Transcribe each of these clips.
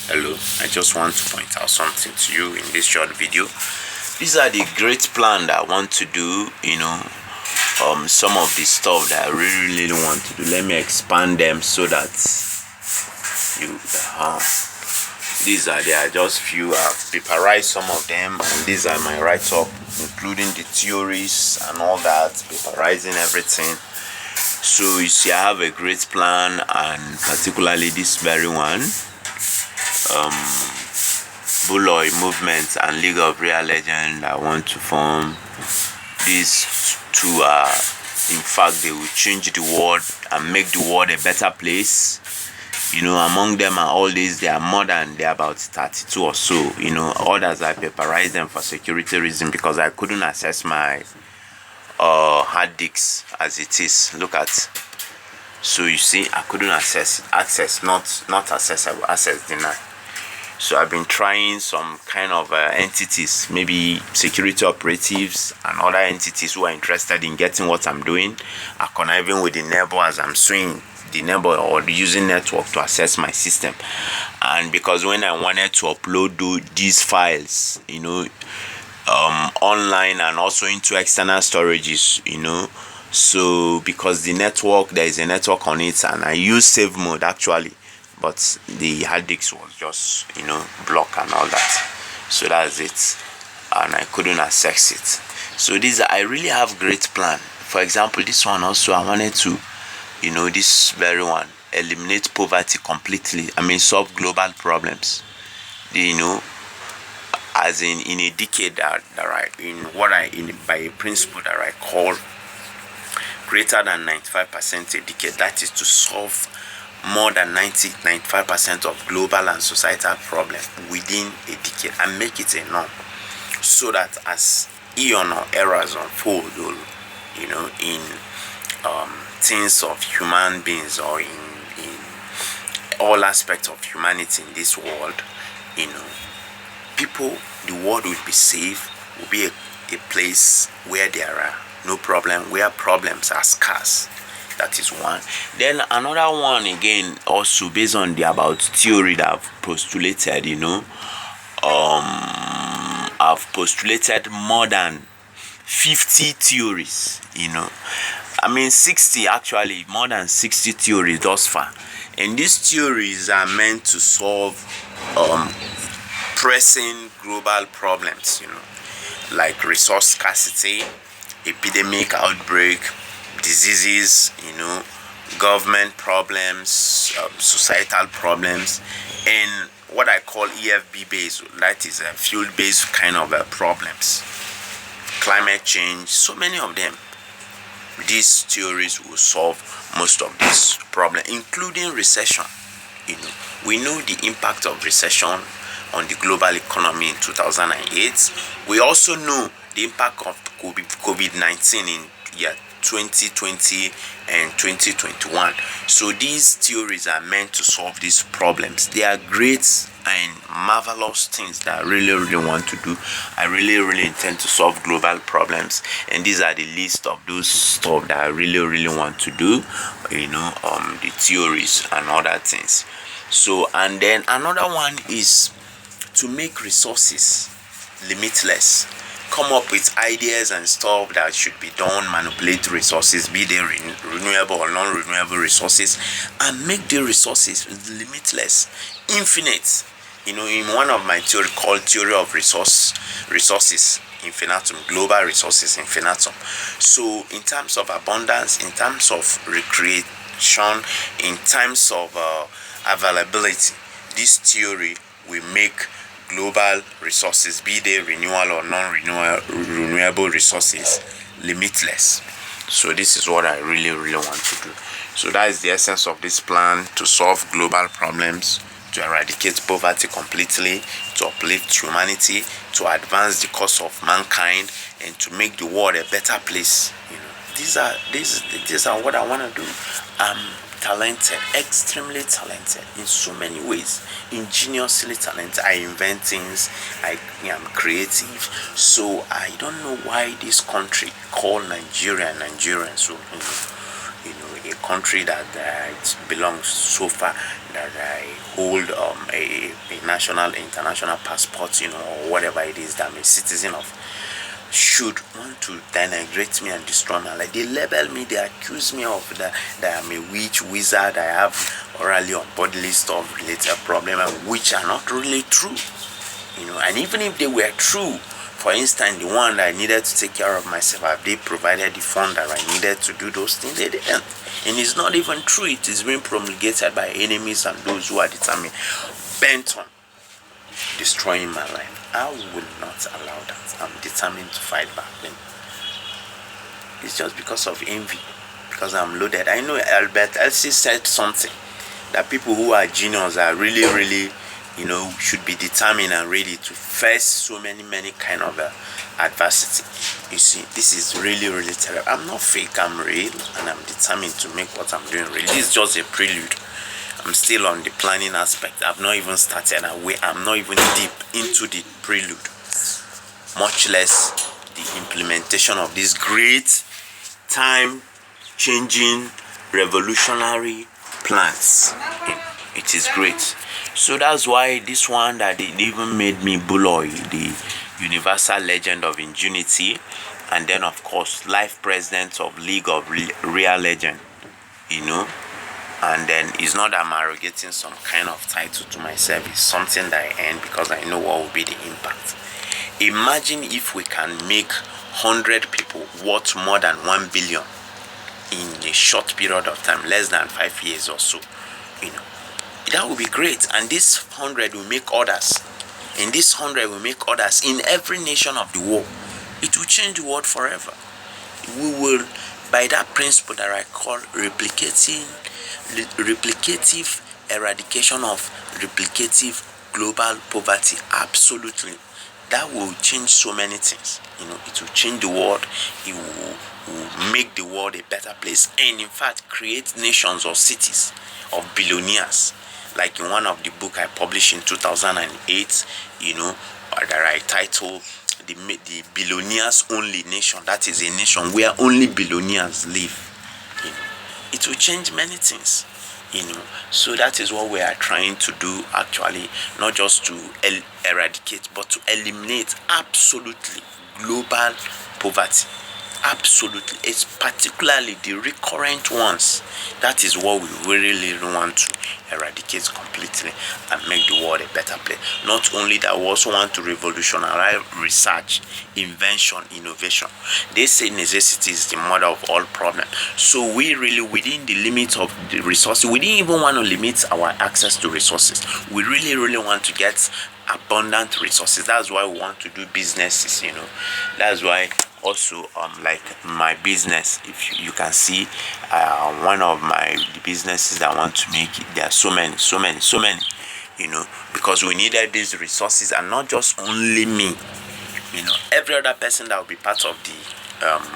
Hello, I just want to point out something to you in this short video. These are the great plan that I want to do, some of the stuff that I really want to do. Let me expand them so that you these are there, just few. I've paperized some of them, and these are my write-up, including the theories and all that, paperizing everything. So you see, I have a great plan, and particularly this very one, Buloy Movement and League of Real Legends. I want to form. These two are, in fact, they will change the world and make the world a better place. Among them are all these, they are more than, they are about 32 or so. Others I paperized them for security reasons because I couldn't access my hard disks as it is. Look at. So you see, I couldn't access, not accessible, access denied. So I've been trying some kind of entities, maybe security operatives and other entities who are interested in getting what I'm doing, are conniving with the neighbor as I'm suing the neighbor or using network to access my system. And because when I wanted to upload these files, online and also into external storages, so because the network, there is a network on it, and I use save mode actually, but the hard disk was just blocked and all that. So that's it, and I couldn't access it. So I really have great plan. For example, this one also, I wanted to this very one, eliminate poverty completely. Solve global problems, as in a decade by a principle that I call greater than 95% a decade. That is to solve more than 95% of global and societal problems within a decade and make it a norm, so that as eon or eras unfold, in things of human beings, or in all aspects of humanity in this world, the world will be safe, will be a place where there are no problem, where problems are scarce. That is one. Then another one again, also based on the about theory that I've postulated, I've postulated more than 50 theories, 60 actually, more than 60 theories thus far. And these theories are meant to solve pressing global problems, like resource scarcity, epidemic outbreak, diseases, government problems, societal problems, and what I call EFB based, that is a field based kind of problems, climate change, so many of them. These theories will solve most of these problems, including recession. We know the impact of recession on the global economy in 2008. We also know the impact of COVID-19 in year 2020 and 2021. So these theories are meant to solve these problems. They are great and marvelous things that I really want to do. I really intend to solve global problems, and these are the list of those stuff that I really want to do. The theories and other things. So, and then another one is to make resources limitless. Come up with ideas and stuff that should be done, manipulate resources, be they renewable or non-renewable resources, and make the resources limitless, infinite. In one of my theory called theory of resources infinitum, global resources infinitum. So in terms of abundance, in terms of recreation, in terms of availability, this theory will make global resources, be they renewable or non-renewable resources, limitless. So this is what I really want to do. So that is the essence of this plan: to solve global problems, to eradicate poverty completely, to uplift humanity, to advance the cause of mankind, and to make the world a better place. These are what I want to do. I'm talented, extremely talented in so many ways, ingeniously talented. I invent things, I am creative. So I don't know why this country called Nigeria. So a country that it belongs so far, that I hold a national, international passport, or whatever it is that I'm a citizen of, should want to denigrate me and destroy my life. They label me, they accuse me of that I'm a witch, wizard, I have orally on bodily stuff related problem, which are not really true. And even if they were true, for instance, the one that I needed to take care of myself, have they provided the fund that I needed to do those things? They didn't. And it's not even true. It is being promulgated by enemies and those who are determined, bent on destroying my life. I will not allow that. I'm determined to fight back then. It's just because of envy, because I'm loaded. I know Albert Elsie said something, that people who are genius are really, really, should be determined and ready to face so many kind of adversity. You see, this is really, really terrible. I'm not fake, I'm real, and I'm determined to make what I'm doing real. This is just a prelude. I'm still on the planning aspect. I've not even started away. I'm not even deep into the prelude, much less the implementation of these great time-changing, revolutionary plans. It is great. So that's why this one that they even made me Buloy, the universal legend of ingenuity, and then of course life president of League of Real Legend, and then it's not that I'm arrogating some kind of title to myself. It's something that I earn because I know what will be the impact. Imagine if we can make 100 people worth more than 1 billion in a short period of time, less than 5 years or so. That would be great. And this 100 will make others. And this 100 will make others in every nation of the world. It will change the world forever. We will, by that principle that I call replicative eradication of replicative global poverty, absolutely. That will change so many things. It will change the world. It will make the world a better place, and in fact create nations or cities of billionaires. Like in one of the book I published in 2008, that I titled the billionaires only nation. That is a nation where only billionaires live. It will change many things. So that is what we are trying to do, actually, not just to eradicate, but to eliminate absolutely global poverty. Absolutely. It's particularly the recurrent ones. That is what we really want to eradicate completely and make the world a better place. Not only that, we also want to revolutionize research, invention, innovation. They say necessity is the mother of all problems. So we really, within the limits of the resources, we didn't even want to limit our access to resources. We really want to get abundant resources. That's why we want to do businesses. That's why also like my business, if you can see, one of my businesses that I want to make, there are so many, because we needed these resources, and not just only me, every other person that will be part of the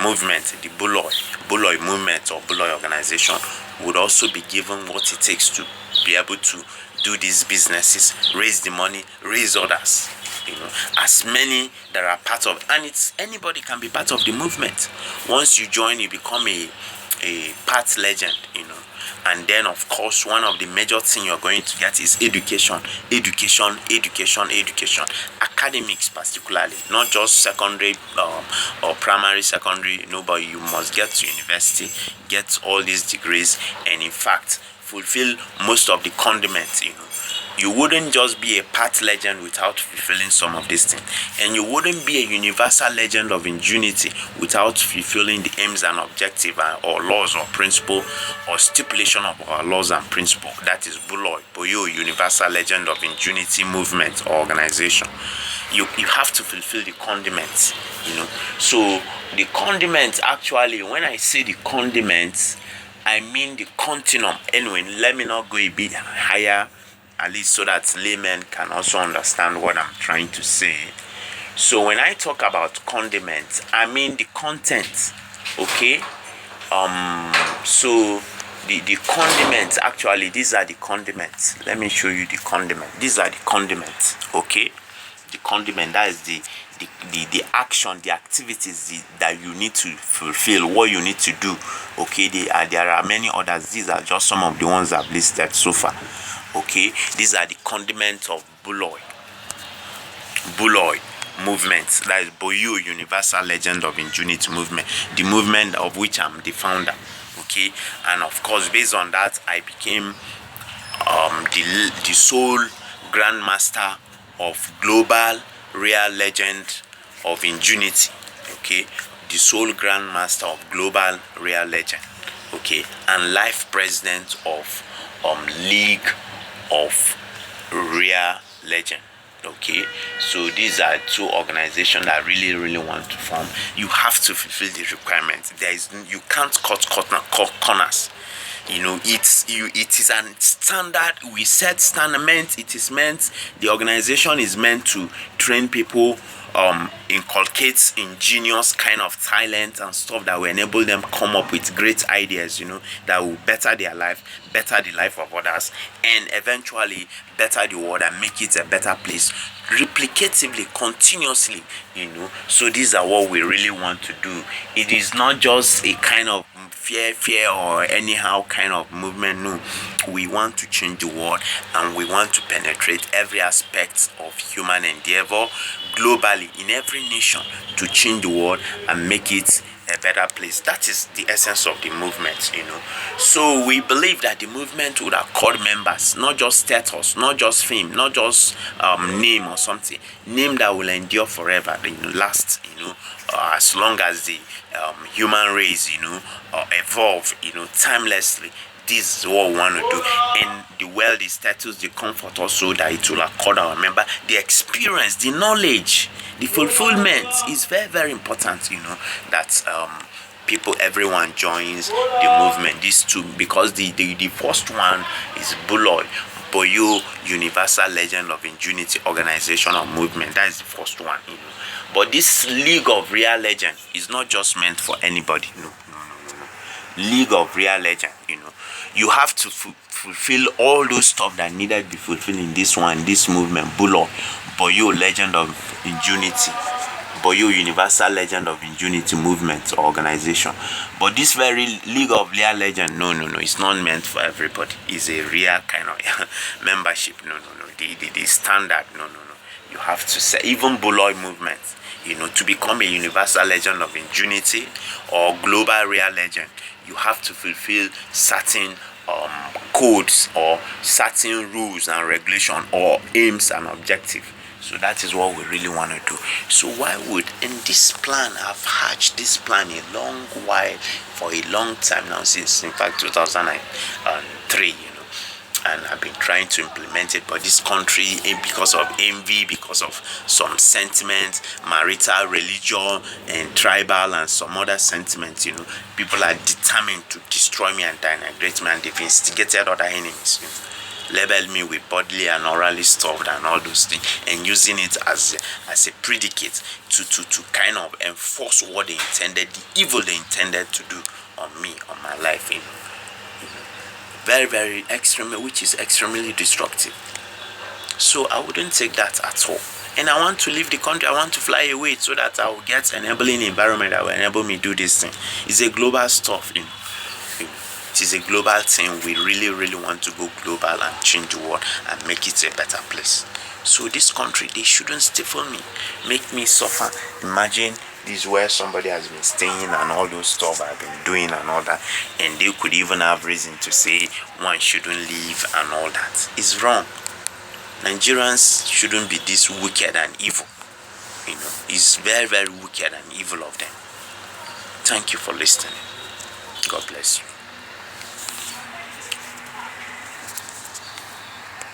movement, the Buloy movement or Buloy organization, would also be given what it takes to be able to do these businesses, raise the money, raise others. As many that are part of, and it's anybody can be part of the movement. Once you join, you become a part legend, and then of course one of the major things you're going to get is education, academics particularly, not just secondary or primary, secondary, but you must get to university, get all these degrees, and in fact fulfill most of the condiments. You wouldn't just be a part legend without fulfilling some of these things. And you wouldn't be a universal legend of ingenuity without fulfilling the aims and objectives or laws or principle or stipulation of our laws and principle. That is Boyo, universal legend of ingenuity movement or organization. You have to fulfill the condiments, So the condiments, actually, when I say the condiments, I mean the continuum. Anyway, let me not go a bit higher, at least so that laymen can also understand what I'm trying to say. So when I talk about condiments, I mean the content, okay? So the condiments, actually, these are the condiments. Let me show you the condiment. These are the condiments, okay? The condiment, that is the action, the activities that you need to fulfill, what you need to do, okay? There are many others. These are just some of the ones I've listed so far. Okay, these are the condiments of Buloy movement. That is Boyo Universal Legend of Ingenuity movement, the movement of which I'm the founder. Okay, and of course, based on that, I became the sole grandmaster of Global Real Legend of Ingenuity. Okay, the sole grandmaster of Global Real Legend. Okay, and life president of League of Real Legend. Okay, so these are two organizations that really want to form. You have to fulfill the requirements. You can't cut corners. It is a standard. We set standard. It is meant, the organization is meant to train people, inculcates ingenious kind of talent and stuff that will enable them come up with great ideas, that will better their life, better the life of others, and eventually better the world and make it a better place replicatively, continuously. So these are what we really want to do. It is not just a kind of fear or anyhow kind of movement. No, we want to change the world, and we want to penetrate every aspect of human endeavor globally in every nation to change the world and make it a better place. That is the essence of the movement. So we believe that the movement would accord members not just status, not just fame, not just name or something, name that will endure forever, last, as long as the human race, evolve, timelessly. This is what we want to do, and the wealth, the status, the comfort also that it will accord our member, the experience, the knowledge, the fulfillment is very important. That everyone joins the movement. These two, because the first one is Boyo Universal Legend of Ingenuity organization or movement. That is the first one. But this League of Real Legend is not just meant for anybody. No. League of Real Legend. You have to fulfill all those stuff that needed to be fulfilled in this movement. Boyo Legend of Ingenuity, Boyo Universal Legend of Ingenuity movement or organization. But this very League of Real Legend, no, it's not meant for everybody. It's a real kind of membership. No. The standard, no. You have to say, even Buloy movement, to become a Universal Legend of Ingenuity or Global Real Legend, you have to fulfill certain codes or certain rules and regulation or aims and objectives. So that is what we really want to do. So why would, in this plan, I've hatched this plan a long while, for a long time now, since in fact 2003, and I've been trying to implement it, but this country, because of envy, because of some sentiments, marital, religion, and tribal, and some other sentiments, people are determined to destroy me and denigrate me, and they've instigated other enemies, labeled me with bodily and orally stuffed and all those things, and using it as a predicate to kind of enforce what they intended, the evil they intended to do on me, on my life, very extremely, which is extremely destructive. So I wouldn't take that at all. And I want to leave the country. I want to fly away so that I will get enabling environment that will enable me do this thing. It's a global stuff. It is a global thing. We really want to go global and change the world and make it a better place. So this country, they shouldn't stifle me, make me suffer. Imagine this is where somebody has been staying and all those stuff I've been doing and all that, and they could even have reason to say one shouldn't leave and all that. It's wrong. Nigerians shouldn't be this wicked and evil. It's very wicked and evil of them. Thank you for listening. God bless you.